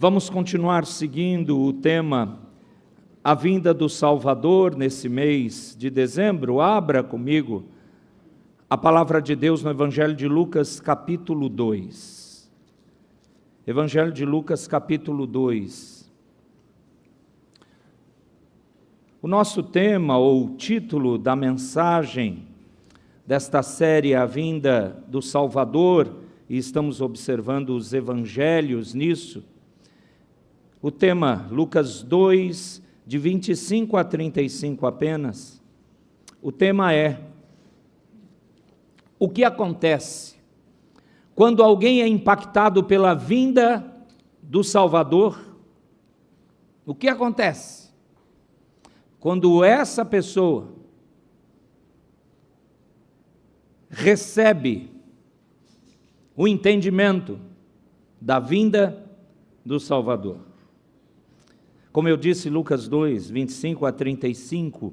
Vamos continuar seguindo o tema A Vinda do Salvador nesse mês de dezembro. Abra comigo a palavra de Deus no Evangelho de Lucas, capítulo 2. Evangelho de Lucas, capítulo 2. O nosso tema, ou título da mensagem desta série, A Vinda do Salvador, e estamos observando os evangelhos nisso. O tema, Lucas 2, de 25 a 35 apenas. O tema é: o que acontece quando alguém é impactado pela vinda do Salvador? O que acontece quando essa pessoa recebe o entendimento da vinda do Salvador? Como eu disse, Lucas 2, 25 a 35,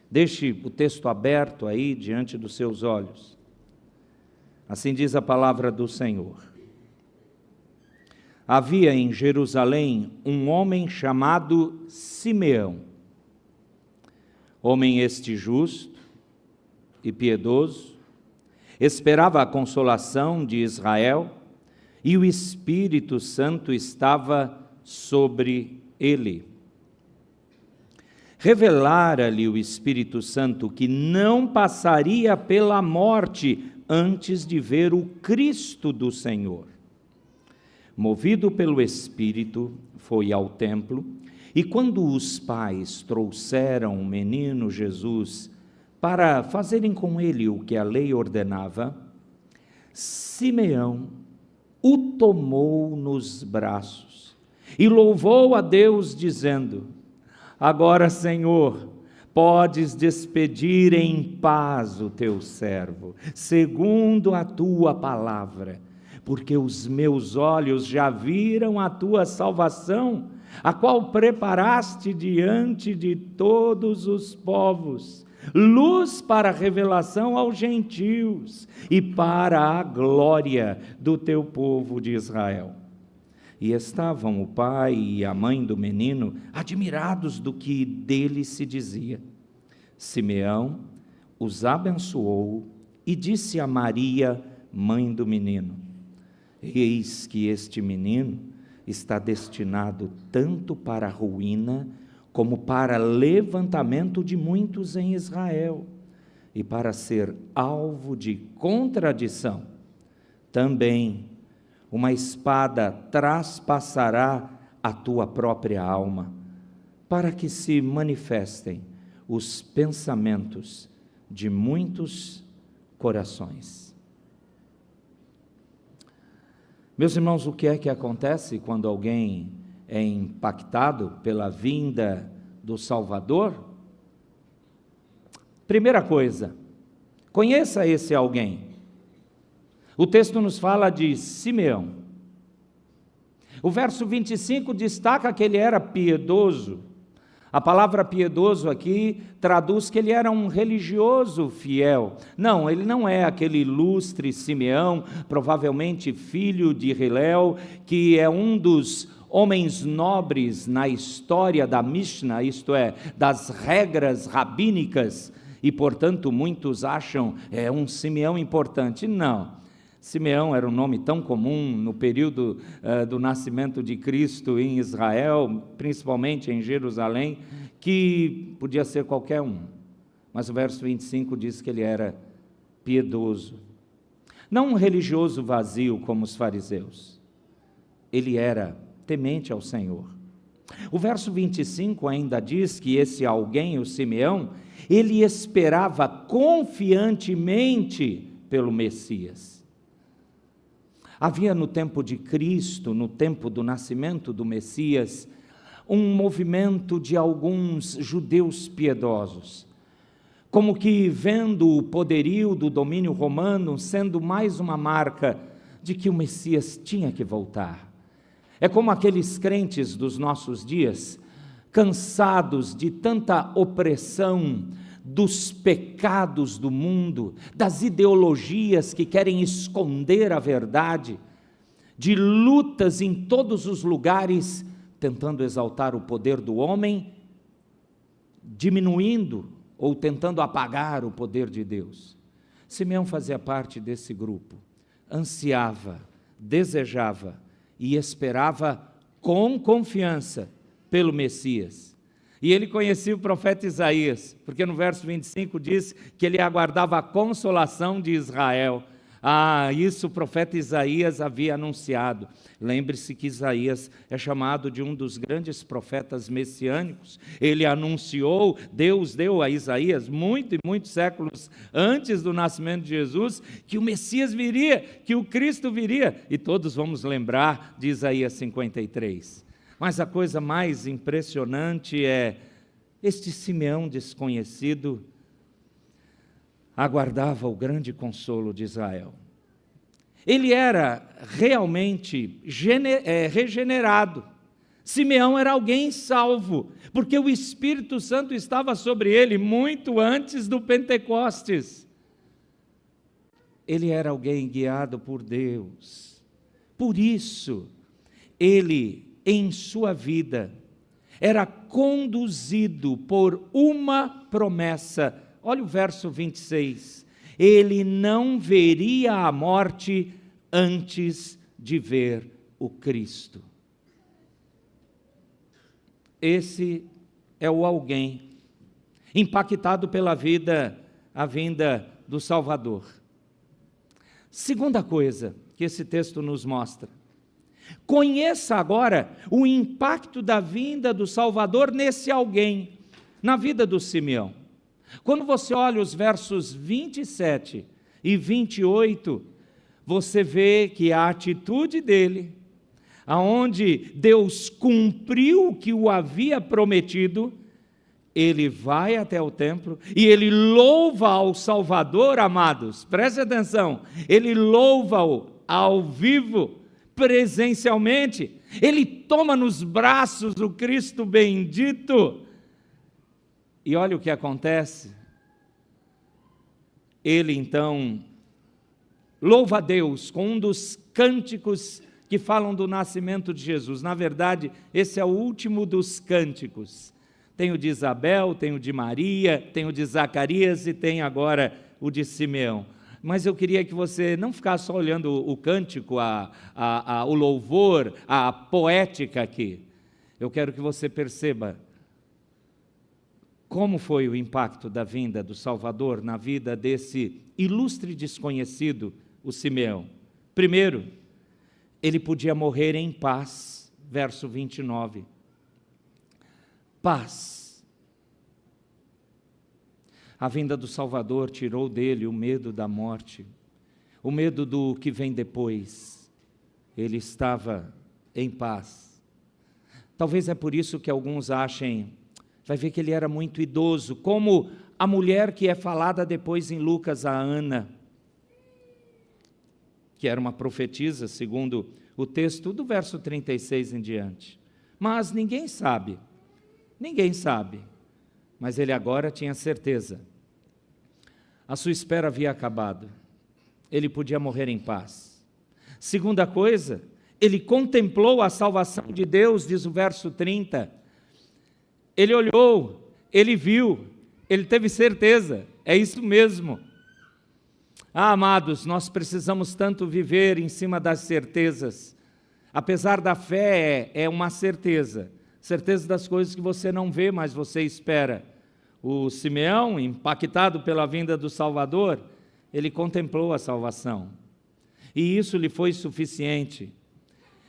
deixe o texto aberto aí diante dos seus olhos. Assim diz a palavra do Senhor. Havia em Jerusalém um homem chamado Simeão, homem este justo e piedoso, esperava a consolação de Israel, e o Espírito Santo estava sobre ele. Revelara-lhe o Espírito Santo que não passaria pela morte antes de ver o Cristo do Senhor. Movido pelo Espírito, foi ao templo, e quando os pais trouxeram o menino Jesus para fazerem com ele o que a lei ordenava, Simeão o tomou nos braços e louvou a Deus, dizendo: agora, Senhor, podes despedir em paz o teu servo, segundo a tua palavra, porque os meus olhos já viram a tua salvação, a qual preparaste diante de todos os povos, luz para a revelação aos gentios e para a glória do teu povo de Israel. E estavam o pai e a mãe do menino admirados do que dele se dizia. Simeão os abençoou e disse a Maria, mãe do menino: eis que este menino está destinado tanto para a ruína como para levantamento de muitos em Israel, e para ser alvo de contradição. Também uma espada traspassará a tua própria alma, para que se manifestem os pensamentos de muitos corações. Meus irmãos, o que é que acontece quando alguém é impactado pela vinda do Salvador? Primeira coisa, conheça esse alguém. O texto nos fala de Simeão. O verso 25 destaca que ele era piedoso. A palavra piedoso aqui traduz que ele era um religioso fiel. Não, ele não é aquele ilustre Simeão, provavelmente filho de Hilel, que é um dos homens nobres na história da Mishnah, isto é, das regras rabínicas, e portanto muitos acham um Simeão importante. Não. Simeão era um nome tão comum no período do nascimento de Cristo em Israel, principalmente em Jerusalém, que podia ser qualquer um. Mas o verso 25 diz que ele era piedoso. Não um religioso vazio como os fariseus. Ele era temente ao Senhor. O verso 25 ainda diz que esse alguém, o Simeão, ele esperava confiantemente pelo Messias. Havia no tempo de Cristo, no tempo do nascimento do Messias, um movimento de alguns judeus piedosos, como que vendo o poderio do domínio romano sendo mais uma marca de que o Messias tinha que voltar. É como aqueles crentes dos nossos dias, cansados de tanta opressão, dos pecados do mundo, das ideologias que querem esconder a verdade, de lutas em todos os lugares, tentando exaltar o poder do homem, diminuindo ou tentando apagar o poder de Deus. Simeão fazia parte desse grupo, ansiava, desejava e esperava com confiança pelo Messias. E ele conhecia o profeta Isaías, porque no verso 25 diz que ele aguardava a consolação de Israel. Isso o profeta Isaías havia anunciado. Lembre-se que Isaías é chamado de um dos grandes profetas messiânicos. Ele anunciou, Deus deu a Isaías, muitos séculos antes do nascimento de Jesus, que o Messias viria, que o Cristo viria. E todos vamos lembrar de Isaías 53. Mas a coisa mais impressionante é, este Simeão desconhecido aguardava o grande consolo de Israel. Ele era realmente regenerado. Simeão era alguém salvo, porque o Espírito Santo estava sobre ele muito antes do Pentecostes. Ele era alguém guiado por Deus. Por isso, ele, em sua vida, era conduzido por uma promessa. Olha o verso 26, ele não veria a morte antes de ver o Cristo. Esse é o alguém impactado pela a vinda do Salvador. Segunda coisa que esse texto nos mostra, conheça agora o impacto da vinda do Salvador nesse alguém, na vida do Simeão. Quando você olha os versos 27 e 28, você vê que a atitude dele, aonde Deus cumpriu o que o havia prometido, ele vai até o templo e ele louva ao Salvador, amados, preste atenção, ele louva-o ao vivo, presencialmente, ele toma nos braços o Cristo bendito. E olha o que acontece, ele então louva a Deus com um dos cânticos que falam do nascimento de Jesus. Na verdade, esse é o último dos cânticos. Tem o de Isabel, tem o de Maria, tem o de Zacarias e tem agora o de Simeão. Mas eu queria que você não ficasse só olhando o cântico, o louvor, a poética aqui. Eu quero que você perceba como foi o impacto da vinda do Salvador na vida desse ilustre desconhecido, o Simeão. Primeiro, ele podia morrer em paz, verso 29. Paz. A vinda do Salvador tirou dele o medo da morte, o medo do que vem depois. Ele estava em paz. Talvez é por isso que alguns achem, vai ver que ele era muito idoso, como a mulher que é falada depois em Lucas, a Ana, que era uma profetisa, segundo o texto do verso 36 em diante. Mas ninguém sabe, mas ele agora tinha certeza. A sua espera havia acabado, ele podia morrer em paz. Segunda coisa, ele contemplou a salvação de Deus, diz o verso 30, ele olhou, ele viu, ele teve certeza, é isso mesmo. Amados, nós precisamos tanto viver em cima das certezas. Apesar da fé, é uma certeza das coisas que você não vê, mas você espera. O Simeão, impactado pela vinda do Salvador, ele contemplou a salvação, e isso lhe foi suficiente.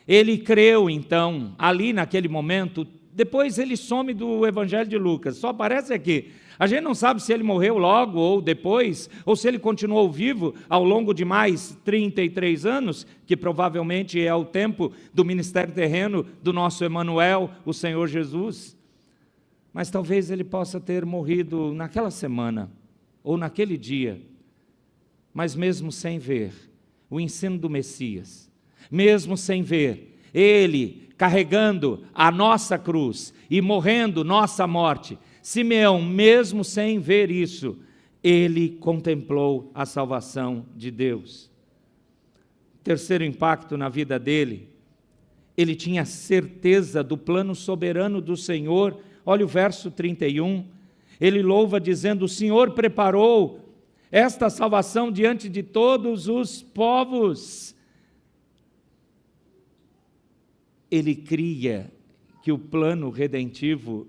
Ele creu então, ali naquele momento. Depois ele some do Evangelho de Lucas, só aparece aqui. A gente não sabe se ele morreu logo ou depois, ou se ele continuou vivo ao longo de mais 33 anos, que provavelmente é o tempo do ministério terreno do nosso Emanuel, o Senhor Jesus. Mas talvez ele possa ter morrido naquela semana, ou naquele dia, mas mesmo sem ver o ensino do Messias, mesmo sem ver ele carregando a nossa cruz e morrendo nossa morte, Simeão, mesmo sem ver isso, ele contemplou a salvação de Deus. Terceiro impacto na vida dele, ele tinha certeza do plano soberano do Senhor. Olha o verso 31, ele louva dizendo: o Senhor preparou esta salvação diante de todos os povos. Ele cria que o plano redentivo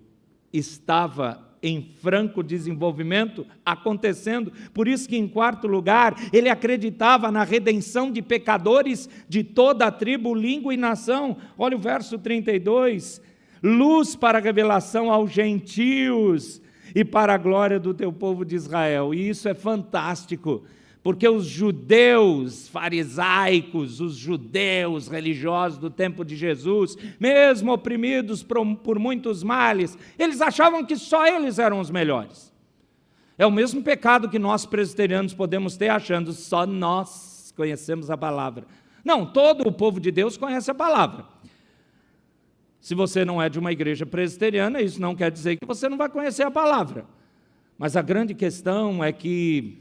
estava em franco desenvolvimento, acontecendo. Por isso que, em quarto lugar, ele acreditava na redenção de pecadores de toda a tribo, língua e nação. Olha o verso 32, luz para a revelação aos gentios e para a glória do teu povo de Israel. E isso é fantástico, porque os judeus farisaicos, os judeus religiosos do tempo de Jesus, mesmo oprimidos por muitos males, eles achavam que só eles eram os melhores. É o mesmo pecado que nós presbiterianos podemos ter, achando só nós conhecemos a palavra. Não, todo o povo de Deus conhece a palavra. Se você não é de uma igreja presbiteriana, isso não quer dizer que você não vai conhecer a palavra. Mas a grande questão é que,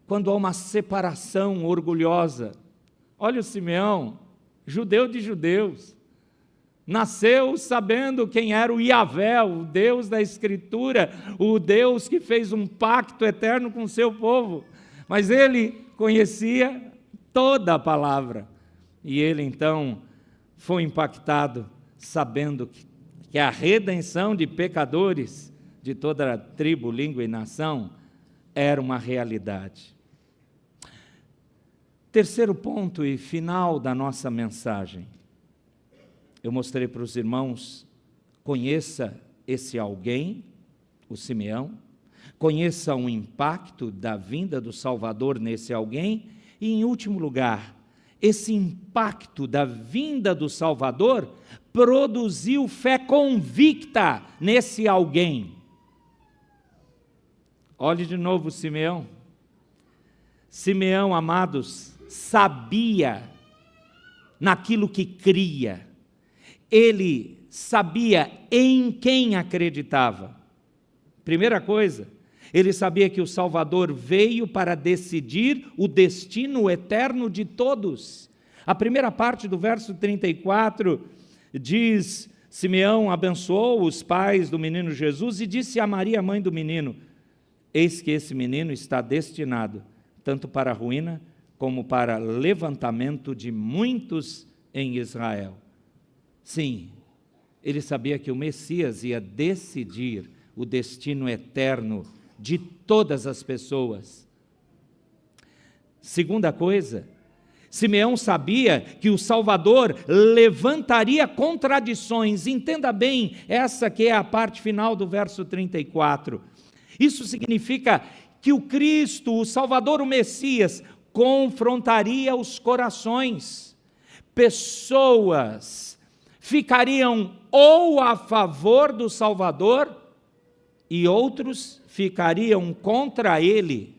quando há uma separação orgulhosa, olha o Simeão, judeu de judeus, nasceu sabendo quem era o Yahvé, o Deus da Escritura, o Deus que fez um pacto eterno com o seu povo, mas ele conhecia toda a palavra, e ele então foi impactado, sabendo que a redenção de pecadores de toda a tribo, língua e nação era uma realidade. Terceiro ponto e final da nossa mensagem. Eu mostrei para os irmãos, conheça esse alguém, o Simeão, conheça o impacto da vinda do Salvador nesse alguém, e em último lugar, esse impacto da vinda do Salvador produziu fé convicta nesse alguém. Olhe de novo Simeão. Simeão, amados, sabia naquilo que cria, ele sabia em quem acreditava. Primeira coisa, ele sabia que o Salvador veio para decidir o destino eterno de todos. A primeira parte do verso 34 diz: Simeão abençoou os pais do menino Jesus e disse a Maria, mãe do menino: eis que esse menino está destinado tanto para a ruína como para levantamento de muitos em Israel. Sim, ele sabia que o Messias ia decidir o destino eterno de todas as pessoas. Segunda coisa, Simeão sabia que o Salvador levantaria contradições. Entenda bem, essa que é a parte final do verso 34. Isso significa que o Cristo, o Salvador, o Messias, confrontaria os corações. Pessoas ficariam ou a favor do Salvador e outros ficariam contra ele.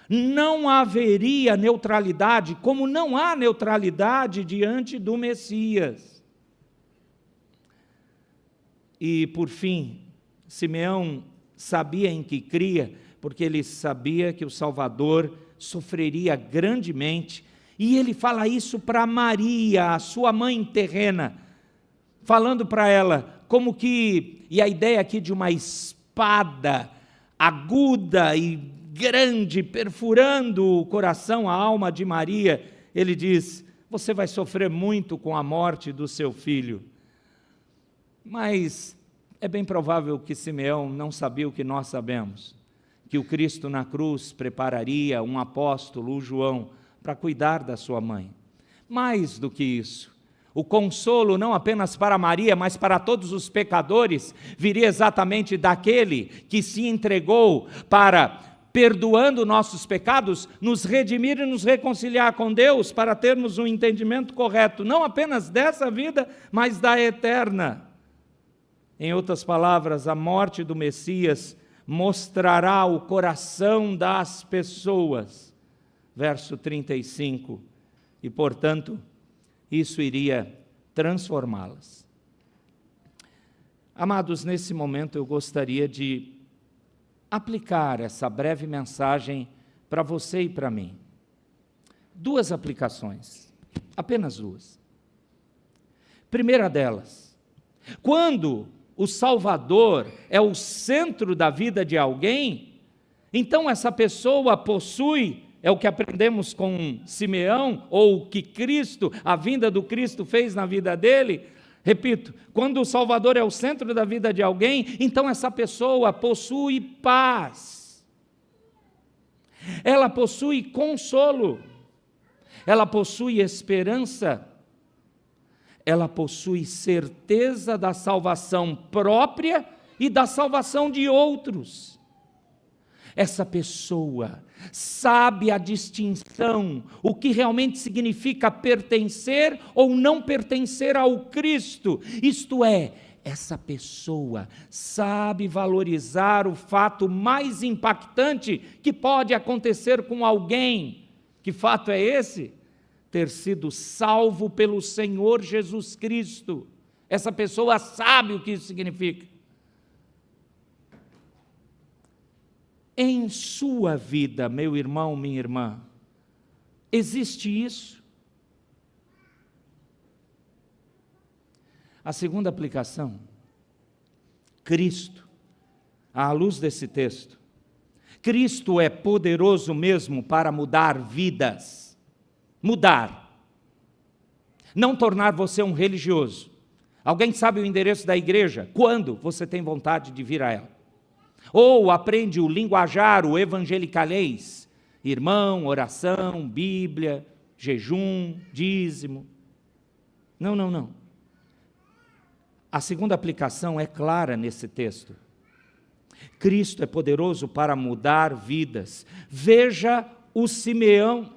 Não haveria neutralidade, como não há neutralidade diante do Messias. E, por fim, Simeão sabia em que cria, porque ele sabia que o Salvador sofreria grandemente, e ele fala isso para Maria, a sua mãe terrena, falando para ela, como que, e a ideia aqui de uma espada aguda e grande, perfurando o coração, a alma de Maria, ele diz: você vai sofrer muito com a morte do seu filho. Mas é bem provável que Simeão não sabia o que nós sabemos, que o Cristo na cruz prepararia um apóstolo, o João, para cuidar da sua mãe. Mais do que isso, o consolo não apenas para Maria, mas para todos os pecadores, viria exatamente daquele que se entregou para, perdoando nossos pecados, nos redimir e nos reconciliar com Deus, para termos um entendimento correto, não apenas dessa vida, mas da eterna. Em outras palavras, a morte do Messias mostrará o coração das pessoas. Verso 35, e portanto, isso iria transformá-las. Amados, nesse momento eu gostaria de aplicar essa breve mensagem para você e para mim. duas aplicações, apenas duas. Primeira delas, quando o Salvador é o centro da vida de alguém, então essa pessoa possui, é o que aprendemos com Simeão, ou o que Cristo, a vinda do Cristo fez na vida dele. Repito, quando o Salvador é o centro da vida de alguém, então essa pessoa possui paz, ela possui consolo, ela possui esperança, ela possui certeza da salvação própria e da salvação de outros. Essa pessoa sabe a distinção, o que realmente significa pertencer ou não pertencer ao Cristo. Isto é, essa pessoa sabe valorizar o fato mais impactante que pode acontecer com alguém. Que fato é esse? Ter sido salvo pelo Senhor Jesus Cristo. Essa pessoa sabe o que isso significa. Em sua vida, meu irmão, minha irmã, existe isso? A segunda aplicação, Cristo, à luz desse texto, Cristo é poderoso mesmo para mudar vidas, mudar, não tornar você um religioso. Alguém sabe o endereço da igreja? Quando você tem vontade de vir a ela? Ou aprende o linguajar, o evangelicalês, irmão, oração, Bíblia, jejum, dízimo. Não. A segunda aplicação é clara nesse texto. Cristo é poderoso para mudar vidas. Veja o Simeão.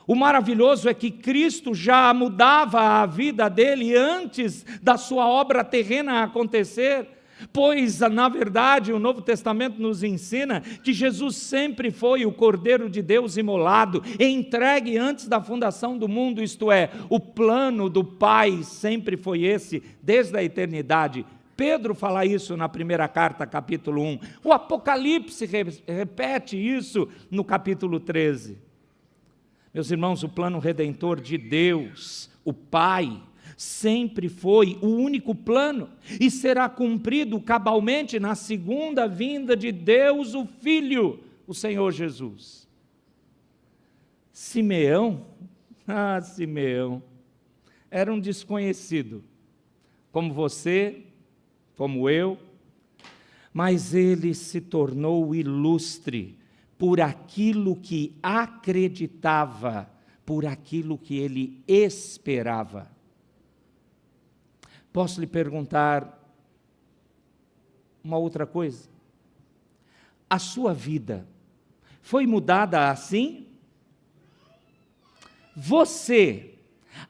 O maravilhoso é que Cristo já mudava a vida dele antes da sua obra terrena acontecer. Pois, na verdade, o Novo Testamento nos ensina que Jesus sempre foi o Cordeiro de Deus imolado, entregue antes da fundação do mundo, isto é, o plano do Pai sempre foi esse, desde a eternidade. Pedro fala isso na primeira carta, capítulo 1. O Apocalipse repete isso no capítulo 13. Meus irmãos, o plano redentor de Deus, o Pai, sempre foi o único plano e será cumprido cabalmente na segunda vinda de Deus, o Filho, o Senhor Jesus. Simeão, Simeão, era um desconhecido, como você, como eu, mas ele se tornou ilustre por aquilo que acreditava, por aquilo que ele esperava. Posso lhe perguntar uma outra coisa? A sua vida foi mudada assim? Você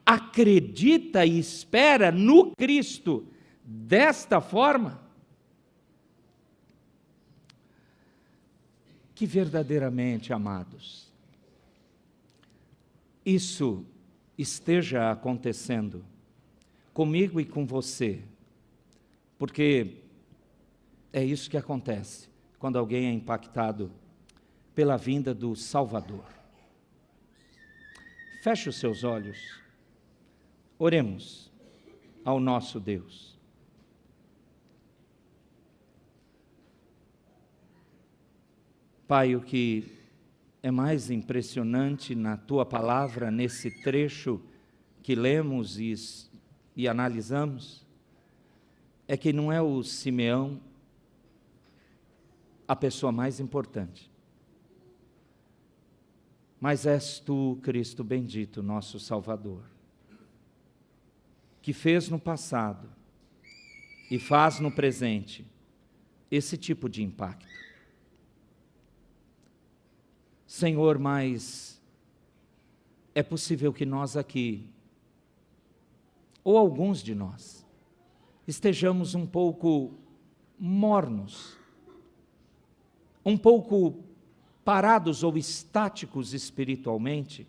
acredita e espera no Cristo desta forma? Que verdadeiramente, amados, isso esteja acontecendo comigo e com você, porque é isso que acontece quando alguém é impactado pela vinda do Salvador. Feche os seus olhos, oremos ao nosso Deus. Pai, o que é mais impressionante na Tua palavra, nesse trecho que lemos e analisamos, é que não é o Simeão a pessoa mais importante, mas és Tu, Cristo bendito, nosso Salvador, que fez no passado e faz no presente esse tipo de impacto. Senhor, mas é possível que nós aqui, ou alguns de nós, estejamos um pouco mornos, um pouco parados ou estáticos espiritualmente,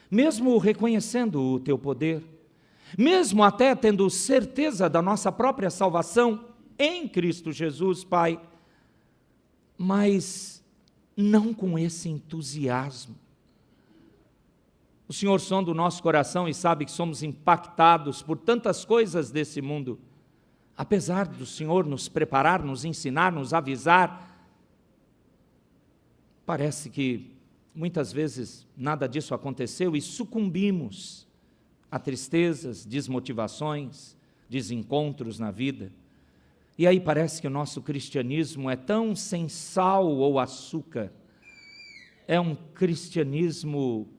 mesmo reconhecendo o Teu poder, mesmo até tendo certeza da nossa própria salvação em Cristo Jesus, Pai, mas não com esse entusiasmo, O Senhor sonda o nosso coração e sabe que somos impactados por tantas coisas desse mundo. Apesar do Senhor nos preparar, nos ensinar, nos avisar, parece que muitas vezes nada disso aconteceu e sucumbimos a tristezas, desmotivações, desencontros na vida. E aí parece que o nosso cristianismo é tão sem sal ou açúcar, é um cristianismo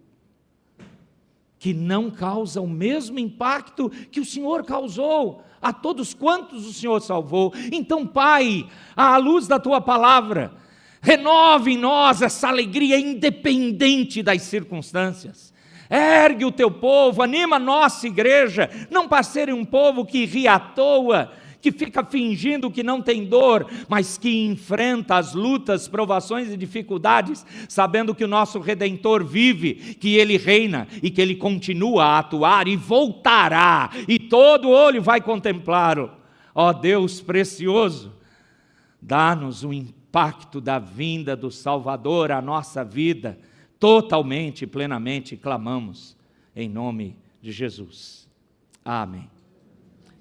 que não causa o mesmo impacto que o Senhor causou a todos quantos o Senhor salvou. Então, Pai, à luz da Tua palavra, renove em nós essa alegria independente das circunstâncias. Ergue o Teu povo, anima a nossa igreja, não para ser um povo que ri à toa, que fica fingindo que não tem dor, mas que enfrenta as lutas, provações e dificuldades, sabendo que o nosso Redentor vive, que Ele reina e que Ele continua a atuar e voltará, e todo olho vai contemplá-lo. Ó Deus precioso, dá-nos o impacto da vinda do Salvador à nossa vida, totalmente e plenamente clamamos, em nome de Jesus. Amém.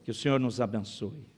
Que o Senhor nos abençoe.